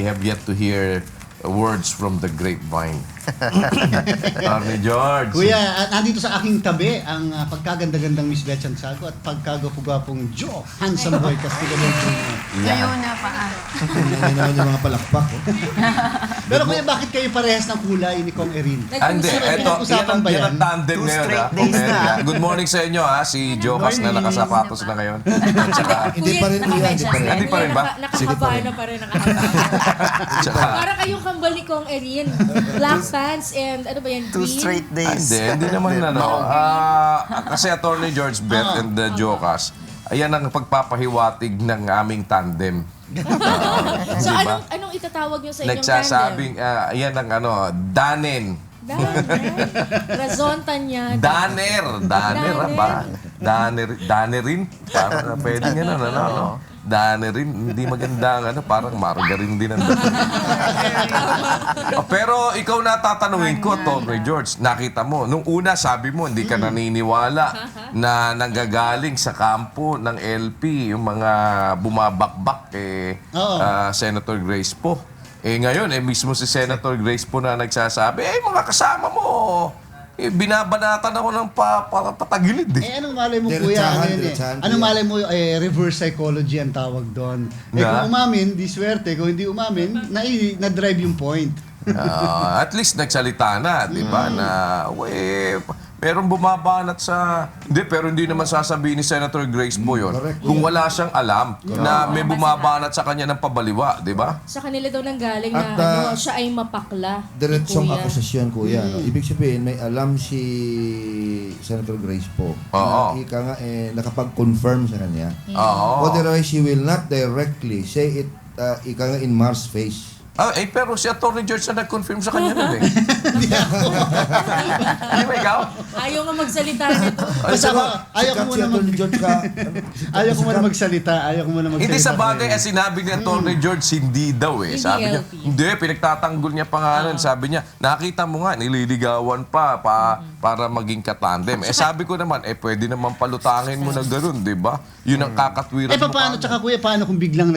have yet to hear words from the grapevine. Arnie George. Kuya, nandito sa aking tabi ang pagkaganda-gandang Miss Betchan Sago at pagkagwapo-gwapong Joe Handsome Boy Castillo del Jr. Kayo na pa. Hindi naman yung mga palakpak. Pero kuya, bakit kayo parehas ng kulay ni Kong Erin? Hindi, eto, Pinag-usapan ba yan yan? ang tandem Two ngayon. straight days Okay, na. Good morning sa inyo, ha? Si Jokas na nakasapatos na ngayon. At saka, Hindi pa rin kuya, hindi pa rin. Hindi pa rin ba? Nakakabana pa rin, nakakabana. tsaka, Para kayong kambal ni Kong Erin. Black pants and ano ba yan? Two Green? straight days. hindi naman ano. Kasi Attorney George Beth and Jokas, ayan ang pagpapahiwatig ng aming tandem. So Diba? anong itatawag nyo sa inyong Nagsasabing, ayan ang ano, Danen. tandem? Razon Tanya. Daner ba? Danerin? Parang pwede nga na, ano? Danerin, hindi maganda ang ano, parang margarine din ang pero ikaw na tatanungin ko, Tony George, nakita mo, nung una sabi mo, hindi ka naniniwala na nanggagaling sa kampo ng LP, yung mga bumabakbak Senator Grace Poe. Ngayon, mismo si Senator Grace Poe na nagsasabi, mga kasama mo, binabanatan ako ng patagilid Anong malay mo kuya? Diretsahan, Ano yun, diretsahan, Anong kuya. malay mo, reverse psychology ang tawag doon. Na? Kung umamin, di swerte. Kung hindi umamin, na-drive yung point. At least nagsalita na, di ba? Na, merong bumabanat sa... Hindi, pero hindi naman sasabihin ni Senator Grace Poe yun. Correct. Kung wala siyang alam na may bumabanat sa kanya ng pabaliwa, di ba? Sa kanila daw nanggaling At, na siya ay mapakla. ni Diretsong Kuya. akusasyon, kuya. No? Ibig sabihin, may alam si Senator Grace Poe. Oo. Na ika nga, nakapag-confirm sa kanya. Oo. Otherwise, she will not directly say it, ika nga, in Mars face. Pero si Atty. George na nag-confirm sa kanya nun eh. Hindi ba ikaw? Ayaw nga magsalita nito. Basta ayaw ko muna ayaw ko muna magsalita. Hindi sa bagay, sinabi ni Atty. George, hindi daw eh. Hindi Sabi niya, LP. hindi, pinagtatanggol niya pa nga nun. Sabi niya, nakita mo nga, nililigawan pa para maging katandem. Sabi ko naman, pwede naman palutangin mo na gano'n, di ba? Yun ang kakatwiran mo. Paano, tsaka kuya, paano kung biglang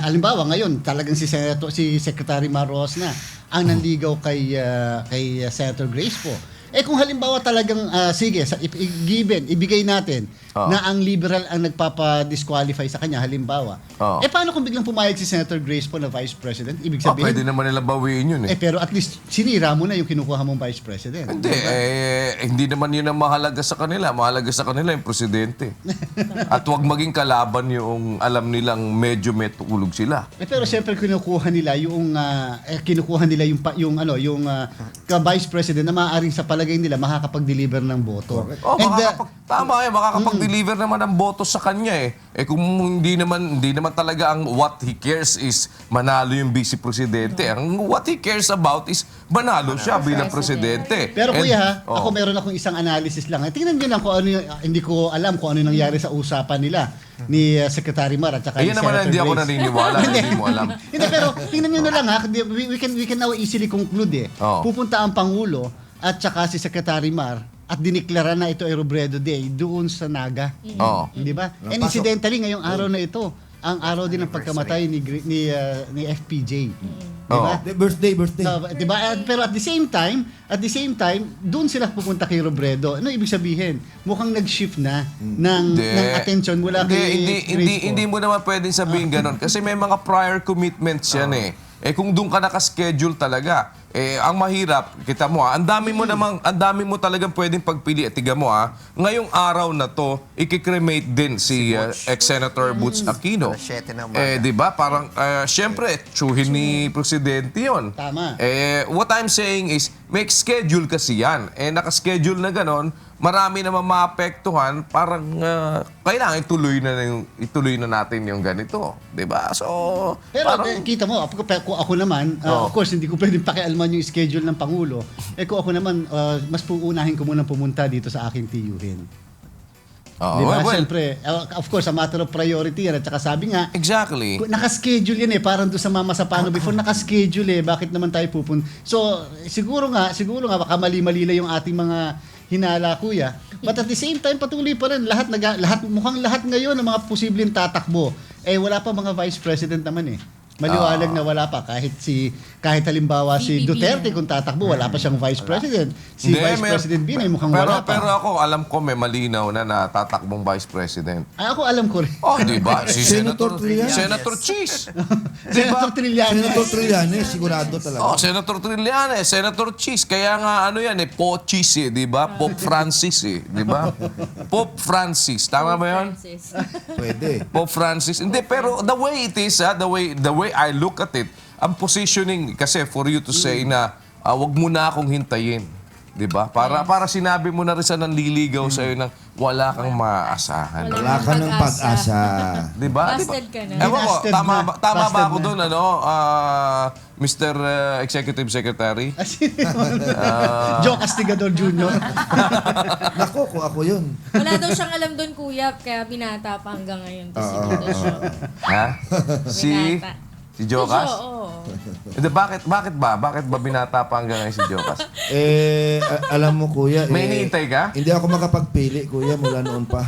alimbawa, ngayon, talagang si Secretary Marros na ang nanligaw kay Senator Grace Poe. Kung halimbawa talagang, sige, ibigay natin na ang liberal ang nagpapa-disqualify sa kanya, halimbawa. Paano kung biglang pumayag si Senator Grace Poe na Vice President? Ibig sabihin, Pwede naman nila bawiin yun eh. pero at least sinira mo na yung kinukuha mong Vice President. Hindi, hindi naman yun ang mahalaga sa kanila. Mahalaga sa kanila yung presidente. At huwag maging kalaban yung alam nilang medyo may tukulog sila. Pero siyempre kinukuha nila yung Vice President na maaaring sa palagay nila makakapag-deliver ng boto. Tama makakapag-deliver naman ng boto sa kanya eh. Kung hindi naman talaga ang what he cares is manalo yung vice presidente. Ang what he cares about is manalo siya bilang presidente. Pero kuya, ako meron akong isang analysis lang. Tingnan niyo lang kung ano hindi ko alam kung ano nangyari sa usapan nila ni Secretary Mar at saka ni Ayun naman Senator hindi ako Grace. naniniwala, hindi mo alam. Hindi, pero tingnan niyo na lang ha. We can now easily conclude Pupunta ang Pangulo at saka si Secretary Mar at diniklara na ito ay Robredo Day doon sa Naga. Di ba? And incidentally, ngayong araw na ito, ang araw din ng pagkamatay ni FPJ. Di ba? Birthday. So, di ba? Pero at the same time, doon sila pupunta kay Robredo. Ano ibig sabihin? Mukhang nag-shift na ng attention mula kay Hindi mo naman pwedeng sabihin ganon kasi may mga prior commitments yan eh. Kung doon ka naka-schedule talaga, ang mahirap, kita mo ang dami mo talagang pwedeng pagpili. Tiga mo ngayong araw na to, ikikremate din si ex-Senator Butch Aquino. Di ba? Parang, syempre, tsuhin ni Presidente yun. Tama. What I'm saying is, make schedule kasi yan. Naka-schedule na ganon, marami naman maapektuhan, parang kailangan ituloy na natin yung ganito. Di ba? So, pero parang, kita mo, kung ako naman, of course, hindi ko pwedeng pakialaman yung schedule ng Pangulo. Kung ako naman, mas uunahin ko munang pumunta dito sa aking tiyuhin. Di ba? Siyempre, of course, a matter of priority yan. At saka sabi nga, exactly. Naka-schedule yan parang doon sa Mama sa Pano before, naka-schedule bakit naman tayo pupunta? So, siguro nga, baka mali-mali lang yung ating mga hinala, kuya. But at the same time, patuloy pa rin. Mukhang lahat ngayon ng mga posibleng tatakbo. Wala pa mga vice president naman Maliwanag na wala pa kahit halimbawa si VP Duterte na. kung tatakbo, wala pa siyang Vice President. Si Hindi, Vice President Binay mukhang wala pa. Pero ako, alam ko may malinaw na tatakbong Vice President. Ay, ako alam ko rin. Oh, di ba? Si Senator Trillanes. Senator Cheese. Senator Trillanes. Senator Trillanes, sigurado talaga. Oh, Senator Trillanes, Senator Cheese. Kaya nga ano yan Pope Cheese di ba? Pope Francis di ba? Pope Francis, tama ba 'yon? Francis. Pwede. Pope Francis. Hindi, pero the way it is, the way I look at it, ang positioning kasi for you to say na wag mo na akong hintayin. 'Di ba? Para sinabi mo na rin sa nanliligaw sa iyo na wala kang maaasahan. Wala ka ng pag-asa. 'Di ba? Busted ka na. Ewan ko, Busted tama na. ba Busted ako na. doon Mr. Executive Secretary? Joe Castigador Jr. Nako, kung ako yun. Wala daw siyang alam doon, kuya, kaya binata pa hanggang ngayon. Tapos sinunod siya. Ha? Si Binata. si Jocas? Oo. Hindi, bakit ba? Bakit ba binata pa hanggang ngayon si Jocas? Alam mo, kuya. May iniintay ka? Hindi ako makapagpili, kuya, mula noon pa.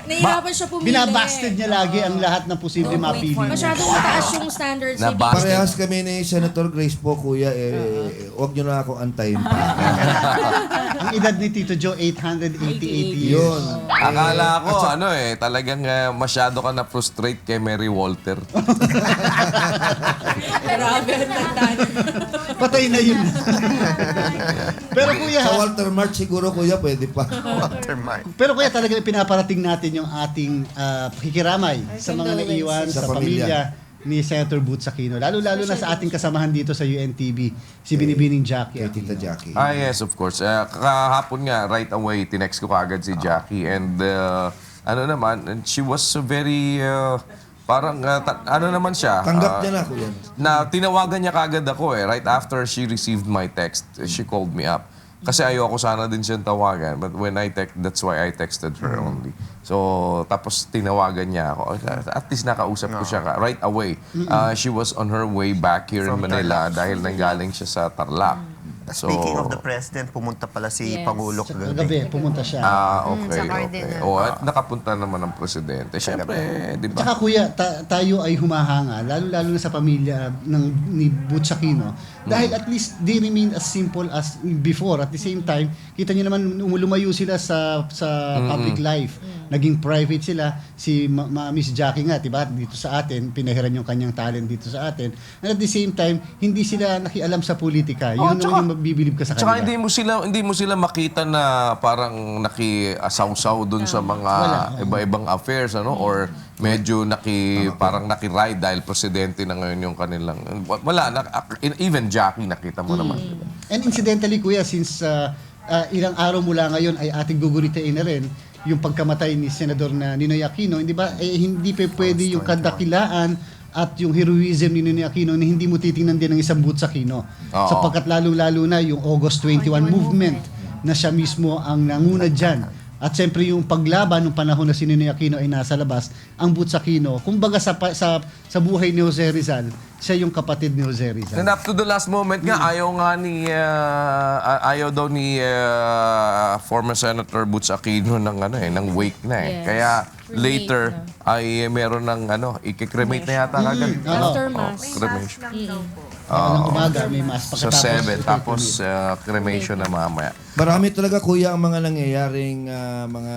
Nahihirapan siya pumili. Binabasted niya lagi ang lahat ng posible mapili. Masyadong mataas yung standards ni Nabasted. Parehas kami ni Senator Grace po, kuya. Huwag nyo na ako antayin pa. Ang edad ni Tito Joe, 888 years. Yun. Akala ko, talagang masyado ka na-frustrate kay Mary Walter. Grabe ang tandaan. Patay na yun. Pero kuya, Sa Walter March siguro, kuya, pwede pa. pero kuya talaga pinaparating natin yung ating pakikiramay sa mga condolences. naiwan sa Sa pamilya ni Senator Boots Aquino. Lalo-lalo na sa ating kasamahan dito sa UNTV, si Binibining Jackie Kay Tita Aquino. Jackie. Yes, of course. Kahapon nga, right away, tinext ko kagad si Jackie. And and she was very, parang, ano naman siya. Tanggap niya na, kuya. Na tinawagan niya kagad ako right after she received my text. She called me up. Kasi ayoko sana din siyang tawagan. But when that's why I texted her only. So, tapos tinawagan niya ako. At least nakausap ko siya right away. She was on her way back here in Manila dahil nanggaling siya sa Tarlac. So, Speaking of the president, pumunta pala si Yes. Pangulo Kagabi, kagabi. pumunta siya. okay, sa okay. Cardinal. At nakapunta naman ang presidente. Siyempre, di ba? Tsaka kuya, tayo ay humahanga, lalo-lalo na sa pamilya ni Boots Aquino. Dahil at least they remain as simple as before. At the same time, kita niyo naman lumayo sila sa public life. Naging private sila. Si Miss Jackie nga, diba, dito sa atin, pinahiran yung kanyang talent dito sa atin. And at the same time, hindi sila nakialam sa politika. Yun naman yung mabibilib ka sa Tsaka kanila. hindi mo sila makita na parang nakiasaw-saw dun sa mga iba-ibang affairs or medyo parang nakiride dahil presidente na ngayon yung kanilang even Jackie nakita mo naman. And incidentally, kuya, since ilang araw mula ngayon ay ating guguritain na rin yung pagkamatay ni Senador na Ninoy Aquino, hindi ba, hindi pa pwede yung kadakilaan at yung heroism ni Ninoy Aquino na hindi mo titingnan din ng isang Boots Aquino. Oo. Sapagkat lalong-lalo na yung August 21 movement na siya mismo ang nanguna dyan. At siyempre yung paglaban nung panahon na si Ninoy Aquino ay nasa labas, ang Boots Aquino, kumbaga sa buhay ni Jose Rizal, siya yung kapatid ni Jose Rizal. And up to the last moment nga, ayaw daw ni former Senator Boots Aquino ng wake na Yes. Kaya Cremate later na. ay meron ng i-cremate na yata kagad. After Oo, mass. cremation. Ng umaga, may mas Sa pagkatapos. 7, tapos cremation na mamaya. Marami talaga, kuya, ang mga nangyayaring mga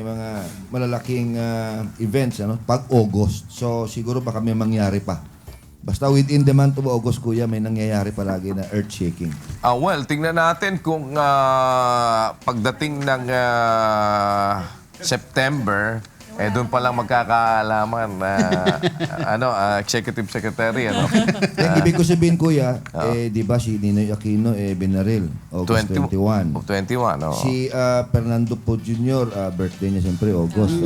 mga malalaking events pag August. So siguro baka may mangyari pa. Basta within the month of August, kuya, may nangyayari palagi na earth-shaking. Well, tingnan natin kung pagdating ng September, doon pa lang magkakaalaman Executive Secretary, Ibig ko sabihin, kuya, di ba si Ninoy Aquino binaril August 21. 21, oo. Si Fernando Po Jr., birthday niya siyempre August.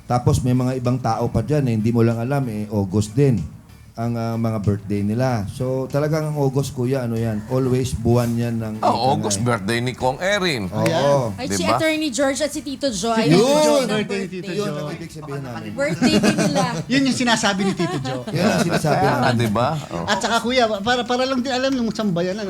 Tapos may mga ibang tao pa dyan, hindi mo lang alam, August din ang mga birthday nila. So talagang ang August, kuya, yan? Always buwan yan ng... August, birthday ni Kong Erin. Oo. Ay, Diba? si Attorney George at si Tito Joy. Si Tito Ayun, Joy, ng birthday ni Tito birthday. Yun Joy. ang ibig sabihin namin. Birthday din nila. Yun yung sinasabi ni Tito Joe. Yan ang sinasabi namin. Diba? Oh. At saka kuya, para lang din alam ng sambayan lang.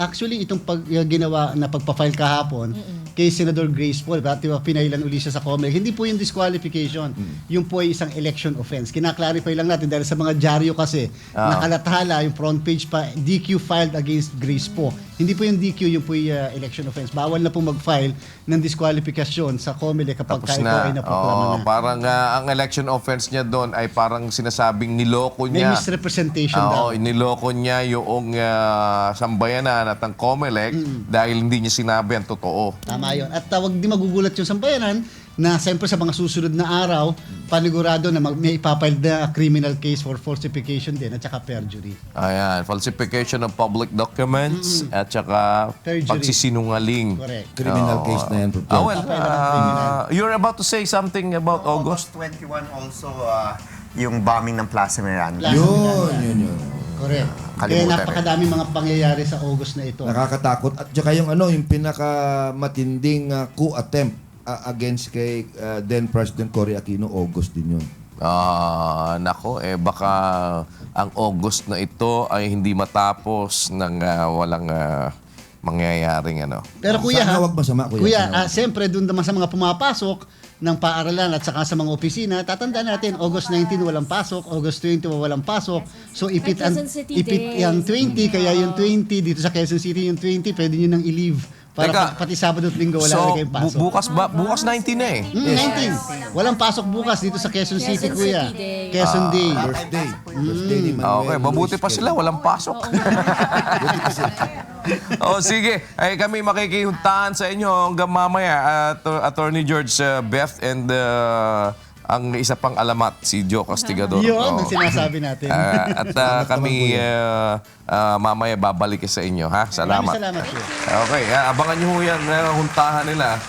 Actually, itong ginawa na pagpa-file kahapon, kay Senador Grace Poe, di ba, pinailan uli siya sa COMELEC. Hindi po yung disqualification. Yung po ay isang election offense. Kinaklarify lang natin dahil sa mga dyaryo kasi, nakalathala, yung front page pa, DQ filed against Grace Poe. Hindi po yung DQ, yung po yung election offense. Bawal na po mag-file ng disqualification sa COMELEC kapag Tapos ito ay na. naproklama na. Parang ang election offense niya doon ay parang sinasabing niloko May niya. misrepresentation daw. Oo, niloko niya yung sambayanan at ang COMELEC dahil hindi niya sinabi ang totoo. Tama yun. At wag di magugulat yung sambayanan na siyempre sa mga susunod na araw, panigurado na may ipapile na criminal case for falsification din at saka perjury. Ayan, falsification of public documents at saka Perjury. pagsisinungaling. Correct. Criminal case na yan. Well, you're about to say something about August? 21 also, yung bombing ng Plaza Miranda. Yun. Correct. Kaya Kalimutan napakadaming mga pangyayari sa August na ito. Nakakatakot. At saka yung yung pinakamatinding coup attempt against kay then President Cory Aquino, August din yun. Nako, baka ang August na ito ay hindi matapos ng walang mangyayaring ano. Pero kuya, Sana wag masama, kuya. Kuya, Sana wag. siyempre doon naman sa mga pumapasok ng paaralan at saka sa mga opisina, tatandaan natin, August 19 walang pasok, August 20 walang pasok. So ipit Quezon City din. yung 20, kaya yung 20, dito sa Quezon City yung 20, pwede nyo nang i-leave. Para Teka, pati Sabado at Linggo wala na kayong pasok. bukas 19 na eh. 19. Walang pasok bukas dito sa Quezon City, Quezon kuya. City Day. Quezon Day. Birthday. Birthday ni Manuel Okay, mabuti Luis pa sila, walang pasok. Sige, ay kami makikihuntahan sa inyo hanggang mamaya. Attorney George, Beth, and ang isa pang alamat, si Joe Castigador. Yun Oo. ang sinasabi natin. Kami mamaya babalik sa inyo, ha? Salamat. Maraming salamat po. Okay, abangan nyo ho yan, huntahan nila.